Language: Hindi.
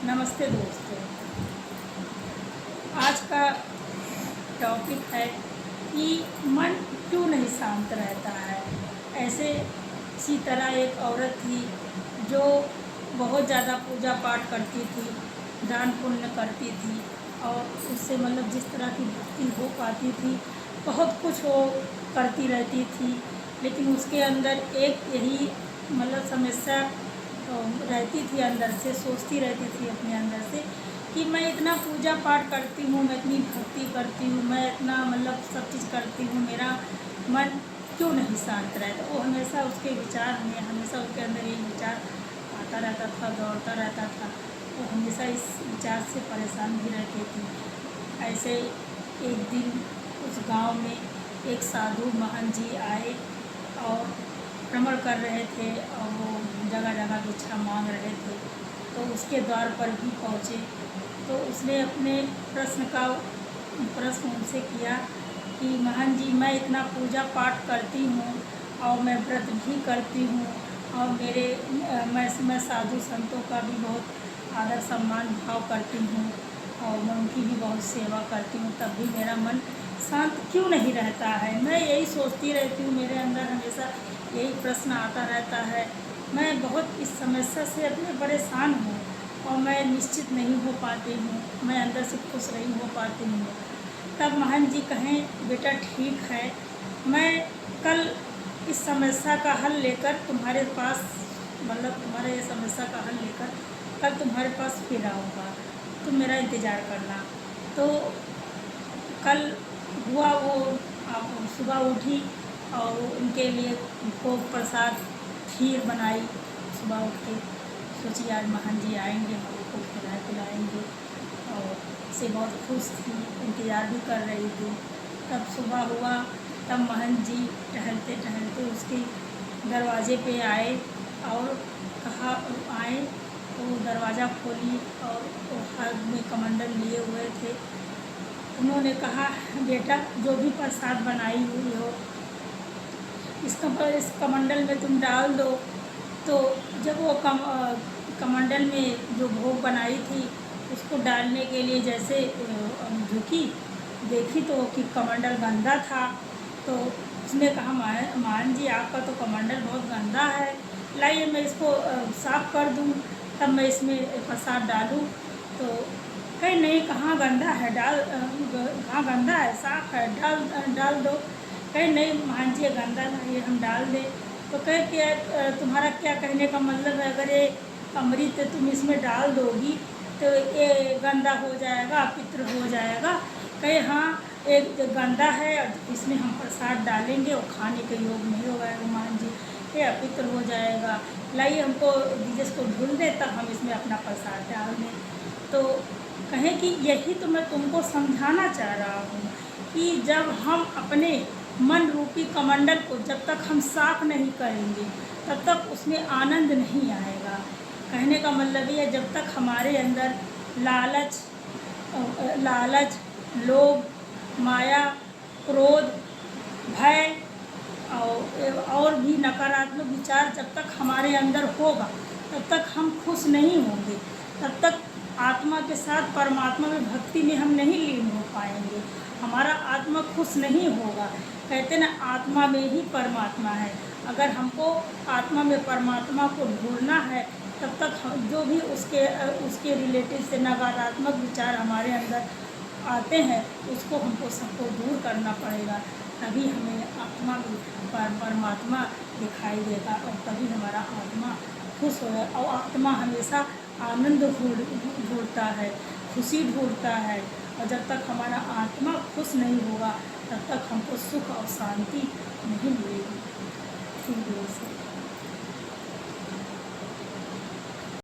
नमस्ते दोस्तों, आज का टॉपिक है कि मन क्यों नहीं शांत रहता है। ऐसे इसी तरह एक औरत थी जो बहुत ज़्यादा पूजा पाठ करती थी, दान पुण्य करती थी और उससे जिस तरह की भक्ति हो पाती थी, बहुत कुछ वो करती रहती थी। लेकिन उसके अंदर एक यही समस्या रहती थी, अंदर से सोचती रहती थी अपने अंदर से कि मैं इतना पूजा पाठ करती हूँ, मैं इतनी भक्ति करती हूँ, मैं इतना सब चीज़ करती हूँ, मेरा मन क्यों नहीं शांत रहता। वो हमेशा उसके विचार में हमेशा उसके अंदर यही विचार आता रहता था, दौड़ता रहता था। वो हमेशा इस विचार से परेशान भी रहती थी। ऐसे एक दिन उस गांव में एक साधु महंत जी आए और भ्रमण कर रहे थे और वो जगह जगह भिक्षा मांग रहे थे। तो उसके द्वार पर भी पहुँचे तो उसने अपने प्रश्न उनसे किया कि महंत जी, मैं इतना पूजा पाठ करती हूँ और मैं व्रत भी करती हूँ और मैं साधु संतों का भी बहुत आदर सम्मान भाव करती हूँ और मैं उनकी भी बहुत सेवा करती हूँ, तब भी मेरा मन शांत क्यों नहीं रहता है। मैं यही सोचती रहती हूँ, मेरे अंदर हमेशा यही प्रश्न आता रहता है। मैं बहुत इस समस्या से अपने परेशान हूँ और मैं निश्चित नहीं हो पाती हूँ, मैं अंदर से खुश नहीं हो पाती हूँ। तब महंत जी कहें, बेटा ठीक है, मैं कल इस समस्या का हल लेकर तुम्हारे पास तुम्हारे ये समस्या का हल लेकर कल तुम्हारे पास फिर आऊँगा, तुम मेरा इंतज़ार करना। तो कल हुआ वो सुबह उठी और उनके लिए भोग प्रसाद खीर बनाई। सुबह उठ के सोची आज महंत जी आएंगे, हम उनको पिलाएंगे और से बहुत खुश थी, इंतज़ार भी कर रही थी। तब सुबह हुआ, तब महंत जी टहलते टहलते उसके दरवाजे पे आए और कहा आए तो दरवाज़ा खोली और हाथ में कमंडल लिए हुए थे। उन्होंने कहा, बेटा जो भी प्रसाद बनाई हुई हो इस कमंडल में तुम डाल दो। तो जब वो कमंडल में जो भोग बनाई थी उसको डालने के लिए जैसे झुकी, देखी तो कि कमंडल गंदा था। तो उसने कहा, महंत जी आपका तो कमंडल बहुत गंदा है, लाइए मैं इसको साफ़ कर दूँ तब मैं इसमें प्रसाद डालूँ। तो कहीं नहीं, कहाँ गंदा है, कहाँ गंदा है, साफ़ है, डाल दो। कहीं नहीं महंत जी गंदा नहीं, हम डाल दें। तो कहे कि तुम्हारा क्या कहने का मतलब है, अगर ये अमृत तुम इसमें डाल दोगी तो ये गंदा हो जाएगा, अपवित्र हो जाएगा। कहे हाँ, एक गंदा है और इसमें हम प्रसाद डालेंगे और खाने के योग नहीं होगा महंत जी, ये अपवित्र हो जाएगा, लाइए हमको दीजिए, इसको धुल दे तब हम इसमें अपना प्रसाद डाल दें। तो कहें कि यही तो मैं तुमको समझाना चाह रहा हूँ कि जब हम अपने मन रूपी कमंडल को जब तक हम साफ नहीं करेंगे तब तक उसमें आनंद नहीं आएगा। कहने का मतलब ये, जब तक हमारे अंदर लालच, लोभ, माया, क्रोध, भय और भी नकारात्मक विचार जब तक हमारे अंदर होगा तब तक हम खुश नहीं होंगे, तब तक आत्मा के साथ परमात्मा में भक्ति में हम नहीं लीन हो पाएंगे, हमारा आत्मा खुश नहीं होगा। कहते ना, आत्मा में ही परमात्मा है। अगर हमको आत्मा में परमात्मा को ढूंढना है तब तक जो भी उसके रिलेटिव से नकारात्मक विचार हमारे अंदर आते हैं उसको हमको सबको दूर करना पड़ेगा, तभी हमें आत्मा में परमात्मा दिखाई देगा और तभी हमारा आत्मा खुश होगा। और आत्मा हमेशा आनंद ढूंढता है, खुशी ढूंढता है, और जब तक हमारा आत्मा खुश नहीं होगा तब तक हमको सुख और शांति नहीं मिलेगी। ठीक है।